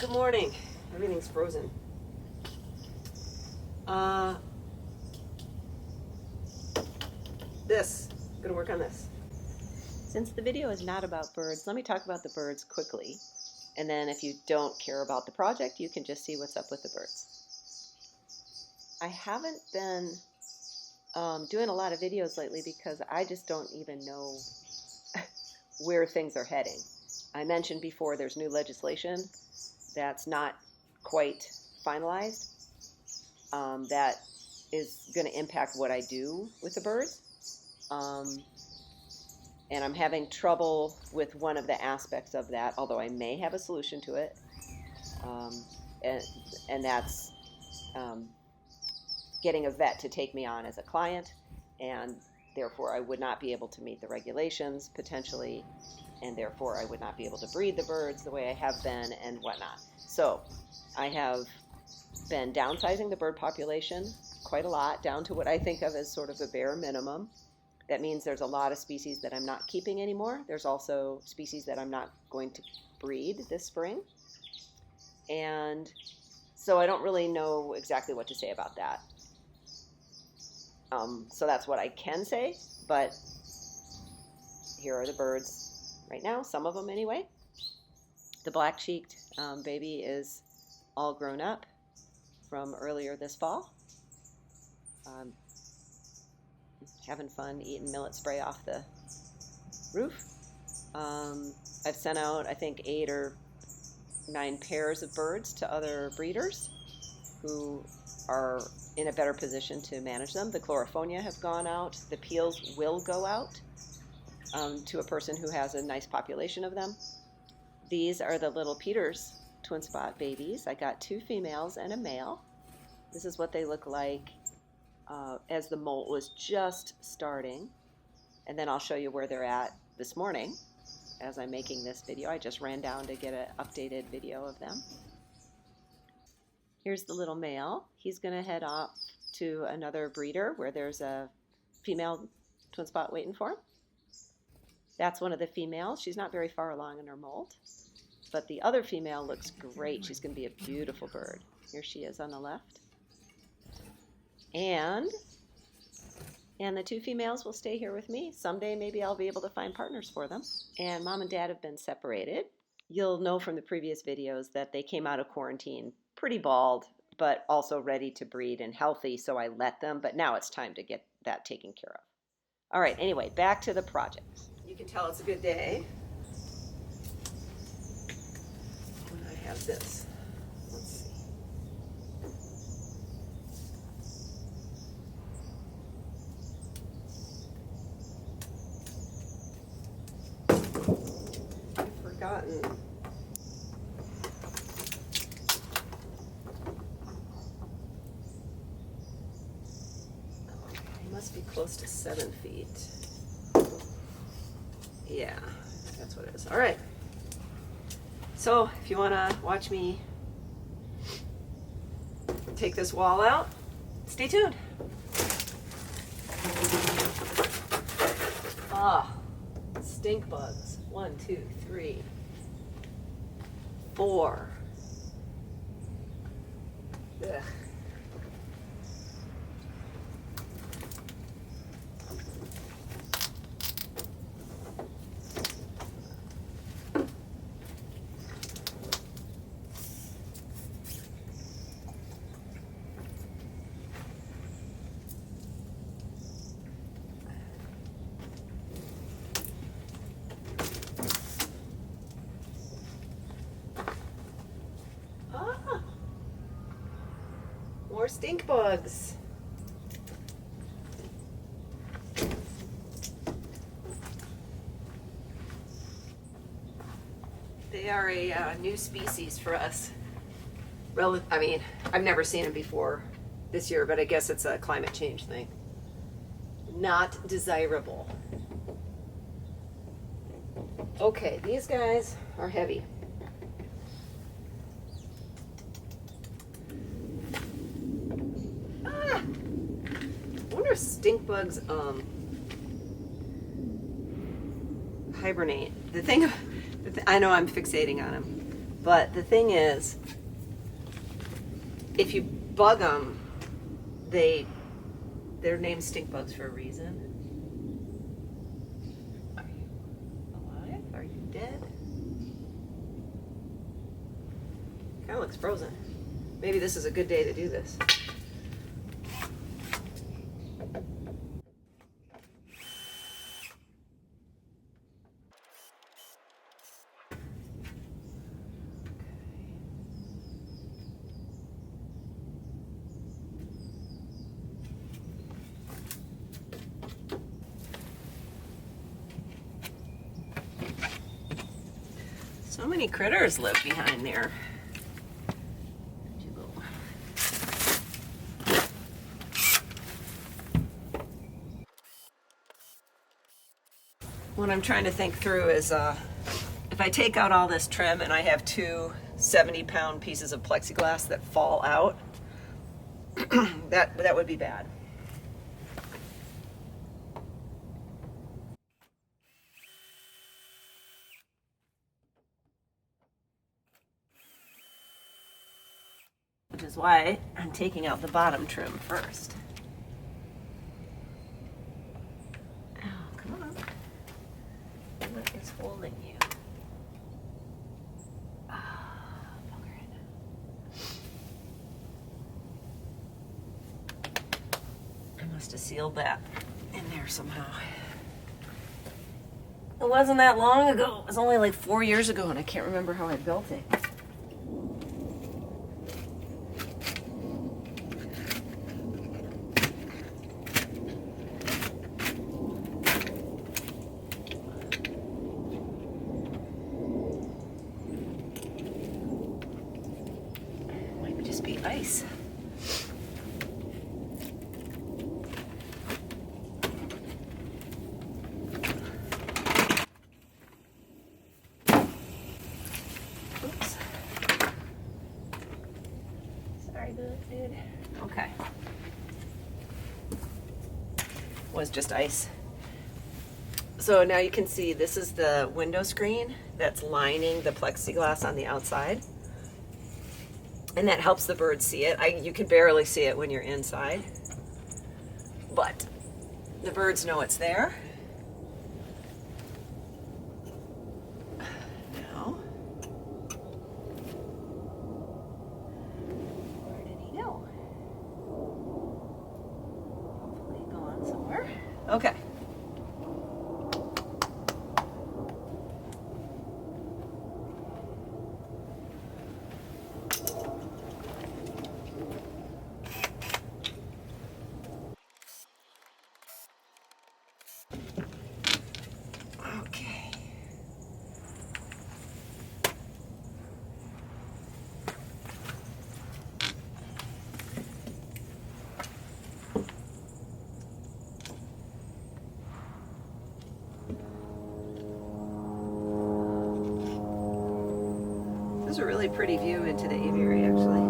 Good morning. Everything's frozen. Gonna work on this. Since the video is not about birds, let me talk about the birds quickly. And then if you don't care about the project, you can just see what's up with the birds. I haven't been doing a lot of videos lately because I just don't even know where things are heading. I mentioned before there's new legislation that's not quite finalized that is going to impact what I do with the birds. And I'm having trouble with one of the aspects of that, although I may have a solution to it. And that's getting a vet to take me on as a client, and therefore I would not be able to meet the regulations potentially, and therefore I would not be able to breed the birds the way I have been and whatnot. So I have been downsizing the bird population quite a lot, down to what I think of as sort of a bare minimum. That means there's a lot of species that I'm not keeping anymore. There's also species that I'm not going to breed this spring. And so I don't really know exactly what to say about that. So that's what I can say, but here are the birds right now, some of them anyway. The black-cheeked baby is all grown up from earlier this fall. Having fun eating millet spray off the roof. I've sent out, I think, 8 or 9 pairs of birds to other breeders who are in a better position to manage them. The Chloriphonia have gone out. The peels will go out to a person who has a nice population of them. These are the little Peters twin spot babies. I got 2 females and a male. This is what they look like as the molt was just starting. And then I'll show you where they're at this morning as I'm making this video. I just ran down to get an updated video of them. Here's the little male. He's going to head off to another breeder where there's a female twin spot waiting for him. That's one of the females. She's not very far along in her molt, but the other female looks great. She's going to be a beautiful bird. Here she is on the left. And the 2 females will stay here with me. Someday maybe I'll be able to find partners for them. And mom and dad have been separated. You'll know from the previous videos that they came out of quarantine pretty bald, but also ready to breed and healthy, so I let them. But now it's time to get that taken care of. All right, anyway, back to the project. You can tell it's a good day when I have this. Let's see. I've forgotten. Must be close to 7 feet. Yeah, that's what it is. All right. So if you want to watch me take this wall out, stay tuned. Stink bugs. 1, 2, 3, 4. Ugh. More stink bugs. They are a new species for us. I mean, I've never seen them before this year, but I guess it's a climate change thing. Not desirable. Okay, these guys are heavy. wonder if stink bugs hibernate. I know I'm fixating on them. But the thing is, if you bug them, they're named stink bugs for a reason. Are you alive? Are you dead? Kind of looks frozen. Maybe this is a good day to do this. So many critters live behind there. What I'm trying to think through is if I take out all this trim and I have two 70-pound pieces of plexiglass that fall out, that would be bad. Which is why I'm taking out the bottom trim first. Oh, come on. What is holding you? Ah, bugger it. I must have sealed that in there somehow. It wasn't that long ago. It was only like 4 years ago, and I can't remember how I built it. Ice. Oops. Sorry, dude. Okay. Was just ice. So now you can see this is the window screen that's lining the plexiglass on the outside. And that helps the birds see it. You can barely see it when you're inside, but the birds know it's there. Now, where did he go? Hopefully gone somewhere. Okay. This is a really pretty view into the aviary, actually.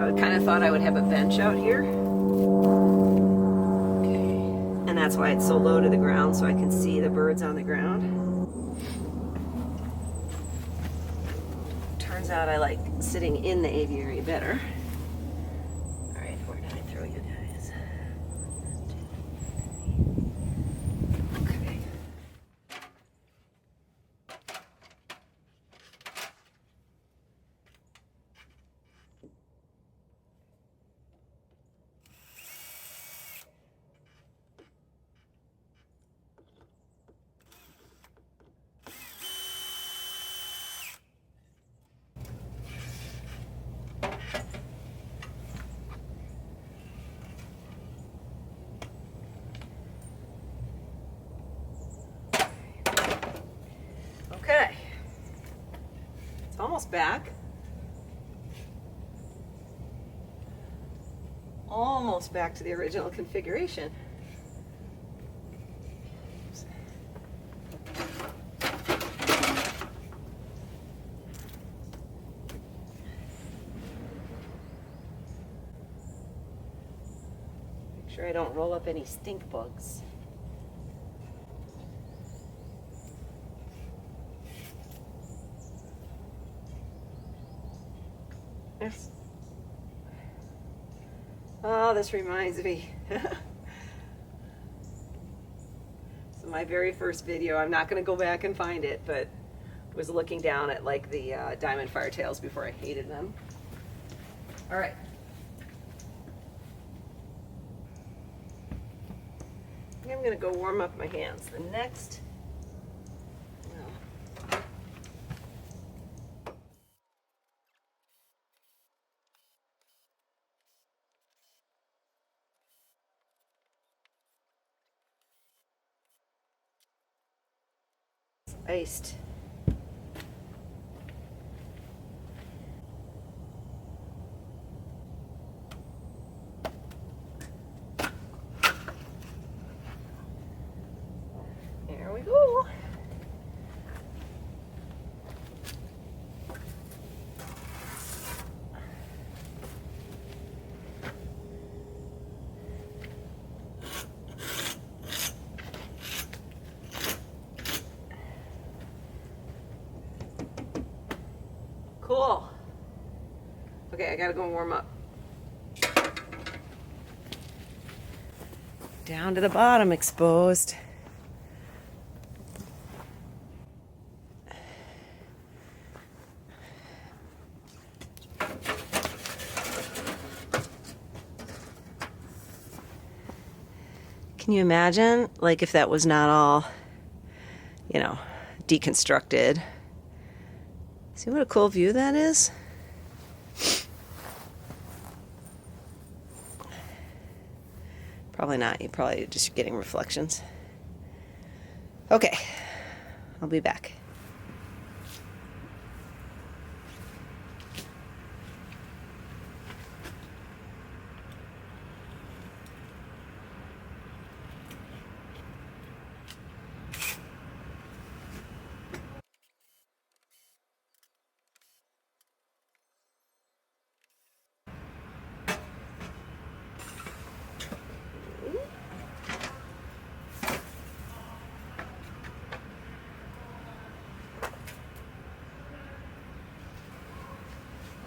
I would kind of thought I would have a bench out here. Okay. And that's why it's so low to the ground, so I can see the birds on the ground. Turns out I like sitting in the aviary better. All right, where did I throw you guys? Okay. Okay, it's almost back. Almost back to the original configuration. Make sure I don't roll up any stink bugs. Yes. Oh, this reminds me. So my very first video, I'm not going to go back and find it, but was looking down at like the diamond firetails before I hated them. All right. I'm going to go warm up my hands. The next, well, iced. There we go. Cool. Okay, I gotta go warm up. Down to the bottom exposed. Can you imagine, like, if that was not all, you know, deconstructed? See what a cool view that is? Probably not. You're probably just getting reflections. Okay, I'll be back.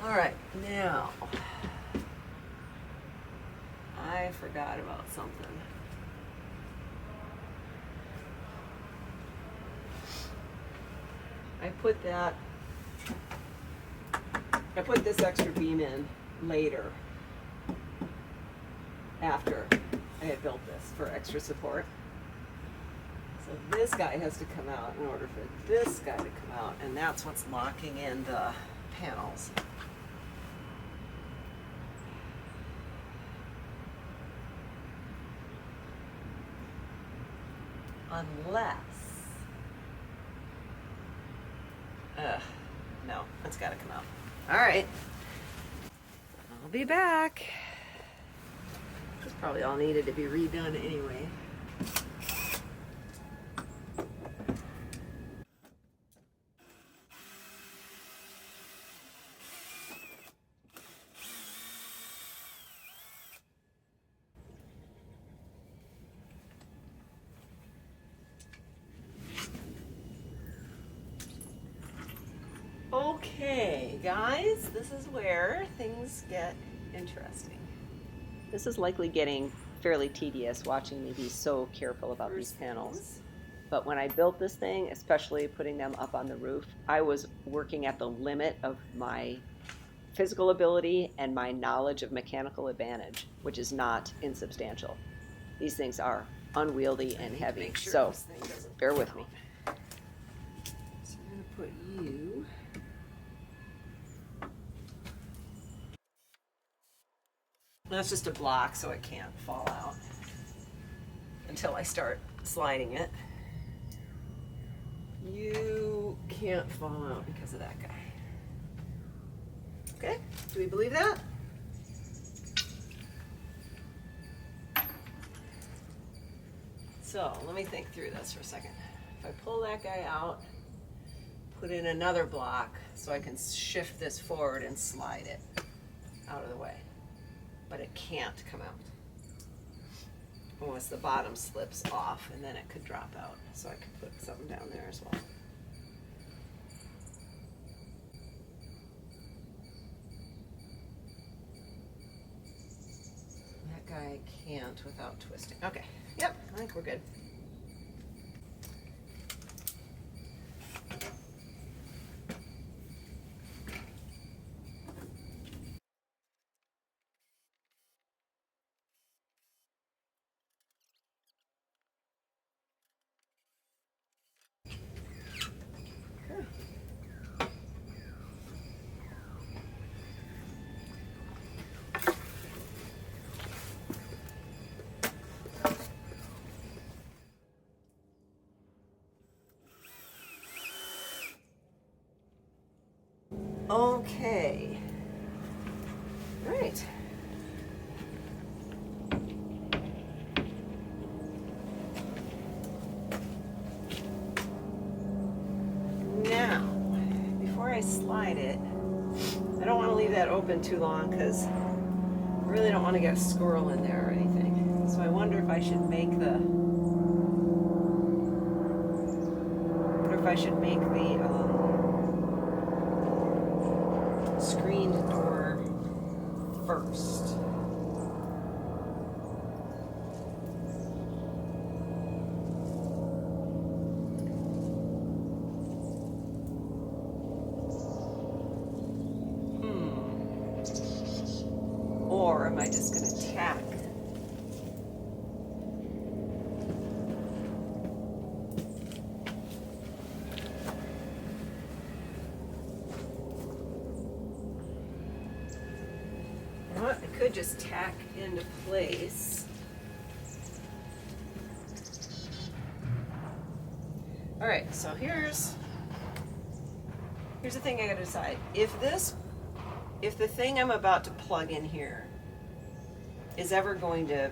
All right, now, I forgot about something. I put this extra beam in later, after I had built this for extra support. So this guy has to come out in order for this guy to come out, and that's what's locking in the panels. Unless, no, that's gotta come out. All right, I'll be back. This probably all needed to be redone anyway. Okay, guys, this is where things get interesting. This is likely getting fairly tedious watching me be so careful about these panels. But when I built this thing, especially putting them up on the roof, I was working at the limit of my physical ability and my knowledge of mechanical advantage, which is not insubstantial. These things are unwieldy and heavy, so bear with me. So I'm going to put you... That's just a block, so it can't fall out until I start sliding it. You can't fall out because of that guy. Okay, do we believe that? So let me think through this for a second. If I pull that guy out, put in another block so I can shift this forward and slide it out of the way. But it can't come out unless the bottom slips off, and then it could drop out. So I could put something down there as well. I can't without twisting. Okay, yep, I think we're good. Okay. All right. Now, before I slide it, I don't want to leave that open too long because I really don't want to get a squirrel in there or anything. So I wonder if I should make the screened door first. Or am I just going to tack? You know what? I could just tack into place. All right, so here's the thing I gotta decide. If the thing I'm about to plug in here is ever going to,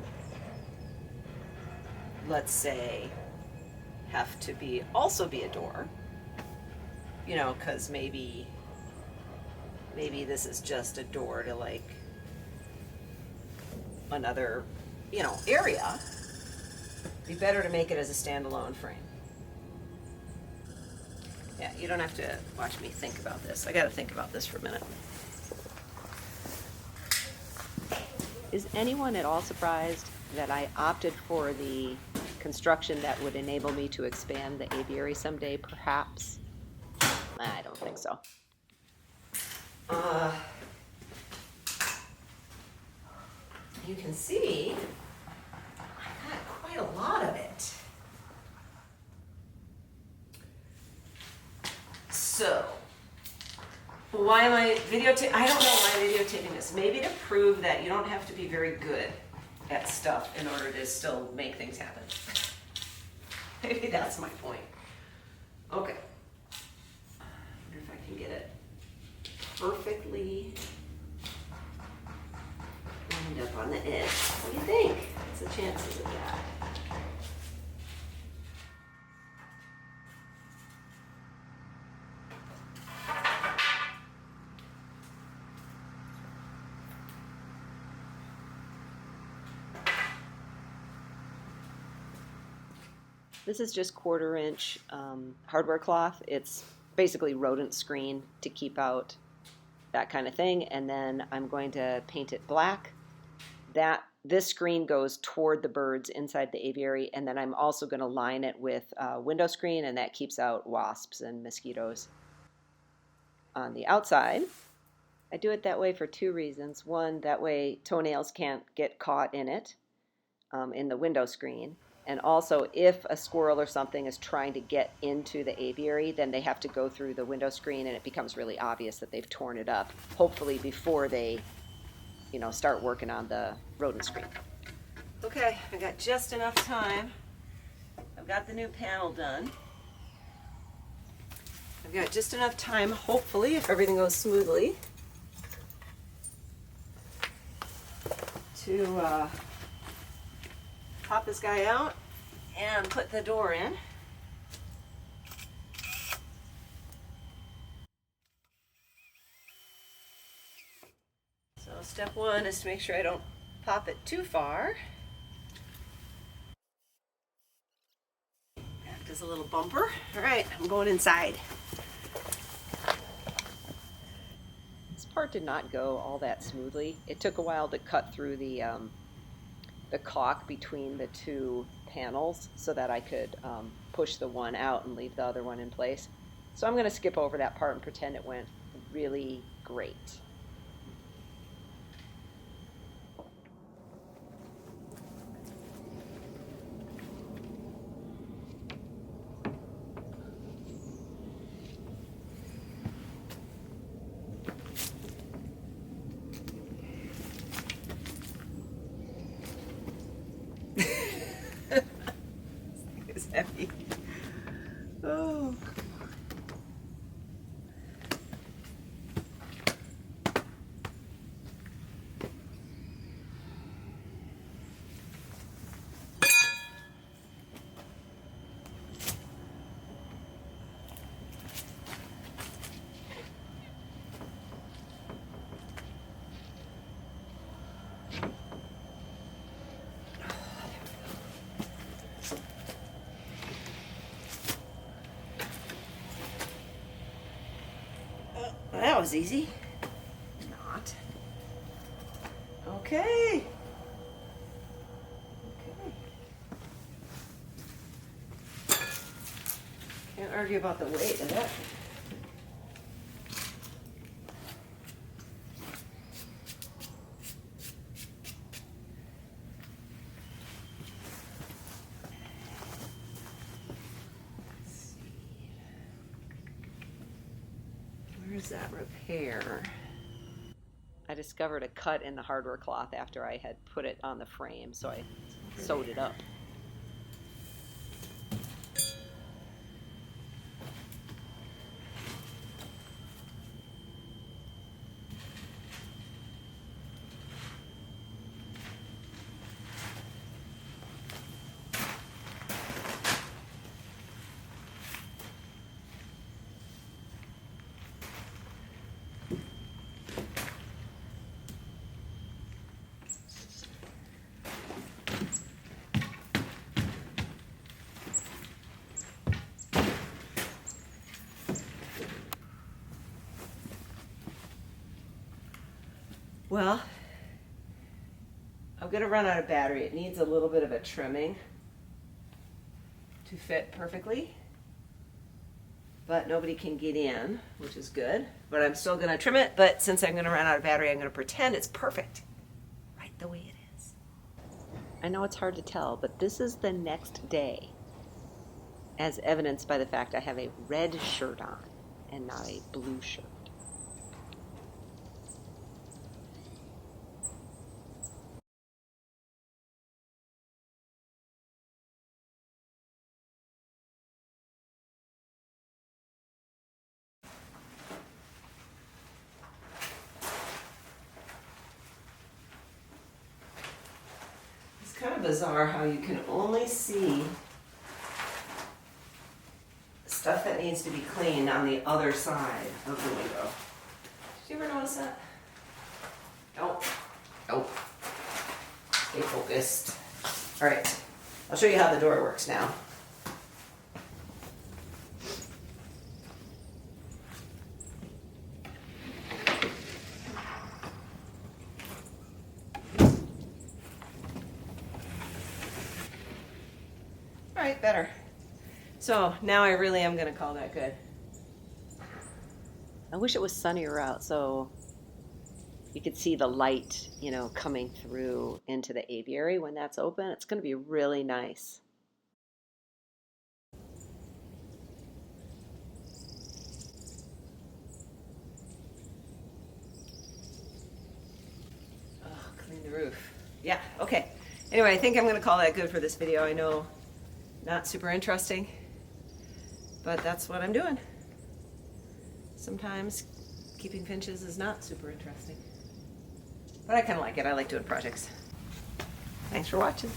let's say, have to also be a door, you know, because maybe this is just a door to like another, you know, area, it'd be better to make it as a standalone frame. Yeah, you don't have to watch me think about this. I gotta think about this for a minute. Is anyone at all surprised that I opted for the construction that would enable me to expand the aviary someday, perhaps? I don't think so. You can see I got quite a lot of it. So, why am I videotaping? I don't know why I'm videotaping this. Maybe to prove that you don't have to be very good at stuff in order to still make things happen. Maybe that's my point. Okay. I wonder if I can get it perfectly lined up on the edge. What do you think? What's the chances of that? This is just 1/4 inch hardware cloth. It's basically rodent screen to keep out that kind of thing. And then I'm going to paint it black. This screen goes toward the birds inside the aviary. And then I'm also going to line it with window screen, and that keeps out wasps and mosquitoes on the outside. I do it that way for 2 reasons. One, that way toenails can't get caught in it, in the window screen. And also, if a squirrel or something is trying to get into the aviary, then they have to go through the window screen, and it becomes really obvious that they've torn it up, hopefully before they, you know, start working on the rodent screen. Okay, I got just enough time. I've got the new panel done. I've got just enough time, hopefully, if everything goes smoothly, to pop this guy out and put the door in. So step 1 is to make sure I don't pop it too far. Act as a little bumper. All right, I'm going inside. This part did not go all that smoothly. It took a while to cut through the the caulk between the two panels so that I could push the one out and leave the other one in place. So I'm going to skip over that part and pretend it went really great. It's heavy. Oh. That was easy. Not. Okay. Can't argue about the weight of that. Where's that repair? I discovered a cut in the hardware cloth after I had put it on the frame, so I sewed it up. Well, I'm going to run out of battery. It needs a little bit of a trimming to fit perfectly, but nobody can get in, which is good. But I'm still going to trim it, but since I'm going to run out of battery, I'm going to pretend it's perfect, right the way it is. I know it's hard to tell, but this is the next day, as evidenced by the fact I have a red shirt on and not a blue shirt. It's kind of bizarre how you can only see stuff that needs to be cleaned on the other side of the window. Did you ever notice that? Nope. Nope. Stay focused. All right. I'll show you how the door works now. All right, better. So now I really am going to call that good. I wish it was sunnier out so you could see the light, coming through into the aviary when that's open. It's going to be really nice. Oh, clean the roof. Yeah, okay. Anyway, I think I'm going to call that good for this video. I know, not super interesting, but that's what I'm doing. Sometimes keeping finches is not super interesting. But I kind of like it. I like doing projects. Thanks for watching.